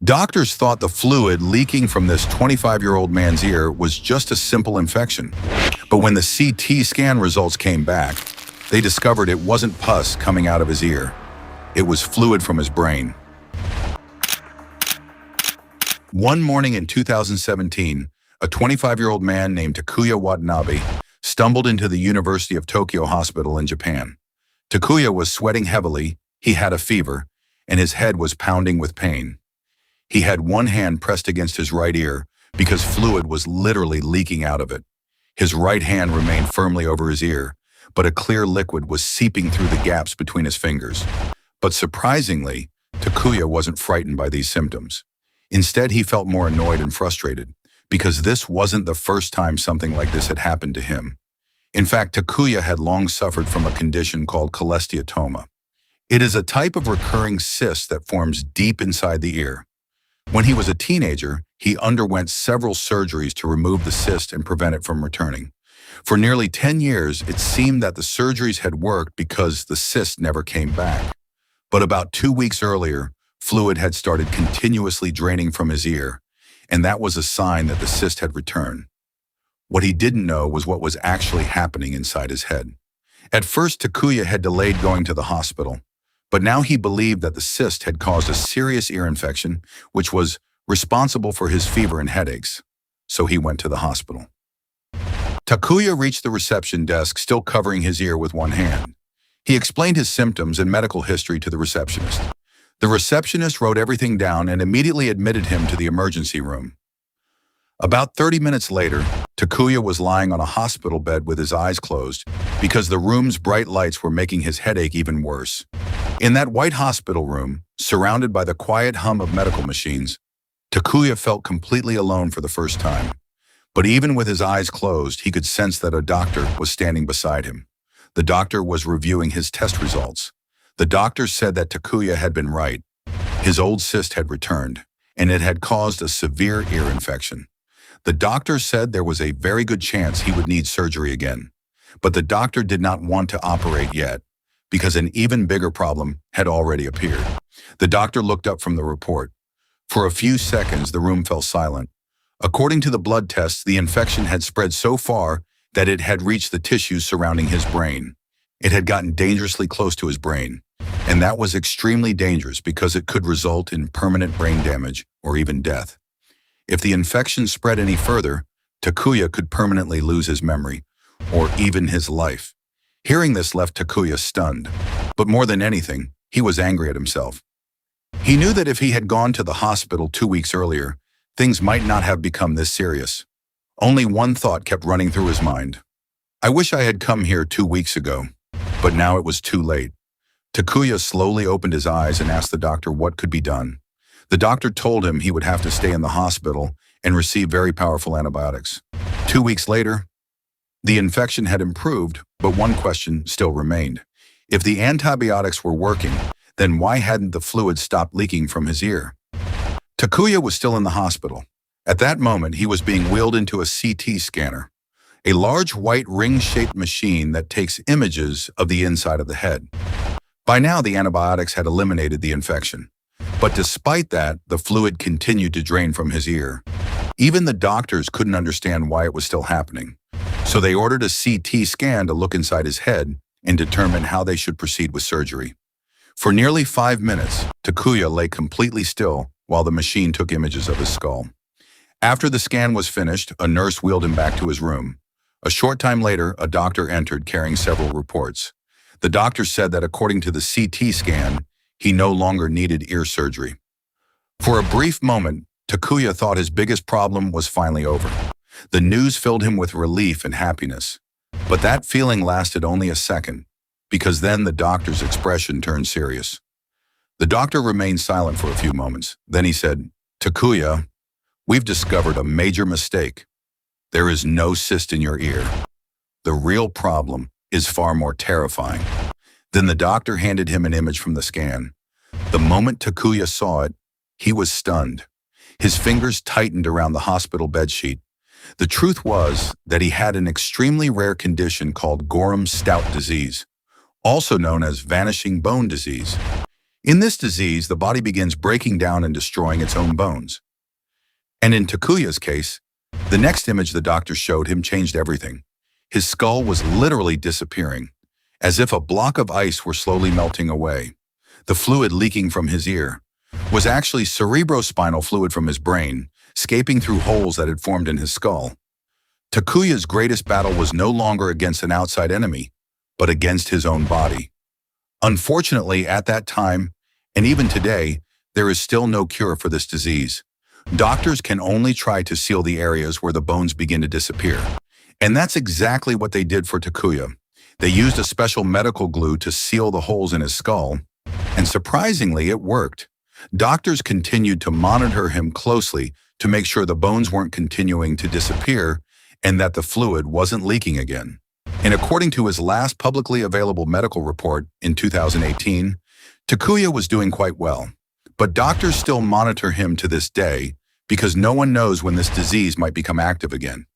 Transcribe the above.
Doctors thought the fluid leaking from this 25-year-old man's ear was just a simple infection. But when the CT scan results came back, they discovered it wasn't pus coming out of his ear. It was fluid from his brain. One morning in 2017, a 25-year-old man named Takuya Watanabe stumbled into the University of Tokyo Hospital in Japan. Takuya was sweating heavily, he had a fever, and his head was pounding with pain. He had one hand pressed against his right ear because fluid was literally leaking out of it. His right hand remained firmly over his ear, but a clear liquid was seeping through the gaps between his fingers. But surprisingly, Takuya wasn't frightened by these symptoms. Instead, he felt more annoyed and frustrated because this wasn't the first time something like this had happened to him. In fact, Takuya had long suffered from a condition called cholesteatoma. It is a type of recurring cyst that forms deep inside the ear. When he was a teenager, he underwent several surgeries to remove the cyst and prevent it from returning. For nearly 10 years, it seemed that the surgeries had worked because the cyst never came back. But about 2 weeks earlier, fluid had started continuously draining from his ear, and that was a sign that the cyst had returned. What he didn't know was what was actually happening inside his head. At first, Takuya had delayed going to the hospital, but now he believed that the cyst had caused a serious ear infection, which was responsible for his fever and headaches. So he went to the hospital. Takuya reached the reception desk, still covering his ear with one hand. He explained his symptoms and medical history to the receptionist. The receptionist wrote everything down and immediately admitted him to the emergency room. About 30 minutes later, Takuya was lying on a hospital bed with his eyes closed because the room's bright lights were making his headache even worse. In that white hospital room, surrounded by the quiet hum of medical machines, Takuya felt completely alone for the first time. But even with his eyes closed, he could sense that a doctor was standing beside him. The doctor was reviewing his test results. The doctor said that Takuya had been right. His old cyst had returned, and it had caused a severe ear infection. The doctor said there was a very good chance he would need surgery again. But the doctor did not want to operate yet, because an even bigger problem had already appeared. The doctor looked up from the report. For a few seconds, the room fell silent. According to the blood tests, the infection had spread so far that it had reached the tissues surrounding his brain. It had gotten dangerously close to his brain, and that was extremely dangerous because it could result in permanent brain damage or even death. If the infection spread any further, Takuya could permanently lose his memory, or even his life. Hearing this left Takuya stunned, but more than anything, he was angry at himself. He knew that if he had gone to the hospital 2 weeks earlier, things might not have become this serious. Only one thought kept running through his mind. I wish I had come here 2 weeks ago, but now it was too late. Takuya slowly opened his eyes and asked the doctor what could be done. The doctor told him he would have to stay in the hospital and receive very powerful antibiotics. 2 weeks later, the infection had improved, but one question still remained. If the antibiotics were working, then why hadn't the fluid stopped leaking from his ear? Takuya was still in the hospital. At that moment, he was being wheeled into a CT scanner, a large white ring-shaped machine that takes images of the inside of the head. By now, the antibiotics had eliminated the infection. But despite that, the fluid continued to drain from his ear. Even the doctors couldn't understand why it was still happening. So they ordered a CT scan to look inside his head and determine how they should proceed with surgery. For nearly 5 minutes, Takuya lay completely still while the machine took images of his skull. After the scan was finished, a nurse wheeled him back to his room. A short time later, a doctor entered carrying several reports. The doctor said that according to the CT scan, he no longer needed ear surgery. For a brief moment, Takuya thought his biggest problem was finally over. The news filled him with relief and happiness. But that feeling lasted only a second, because then the doctor's expression turned serious. The doctor remained silent for a few moments. Then he said, "Takuya, we've discovered a major mistake. There is no cyst in your ear. The real problem is far more terrifying." Then the doctor handed him an image from the scan. The moment Takuya saw it, he was stunned. His fingers tightened around the hospital bedsheet. The truth was that he had an extremely rare condition called Gorham-Stout Disease, also known as Vanishing Bone Disease. In this disease, the body begins breaking down and destroying its own bones. And in Takuya's case, the next image the doctor showed him changed everything. His skull was literally disappearing, as if a block of ice were slowly melting away. The fluid leaking from his ear was actually cerebrospinal fluid from his brain, escaping through holes that had formed in his skull. Takuya's greatest battle was no longer against an outside enemy, but against his own body. Unfortunately, at that time, and even today, there is still no cure for this disease. Doctors can only try to seal the areas where the bones begin to disappear. And that's exactly what they did for Takuya. They used a special medical glue to seal the holes in his skull, and surprisingly, it worked. Doctors continued to monitor him closely to make sure the bones weren't continuing to disappear and that the fluid wasn't leaking again. And according to his last publicly available medical report in 2018, Takuya was doing quite well. But doctors still monitor him to this day because no one knows when this disease might become active again.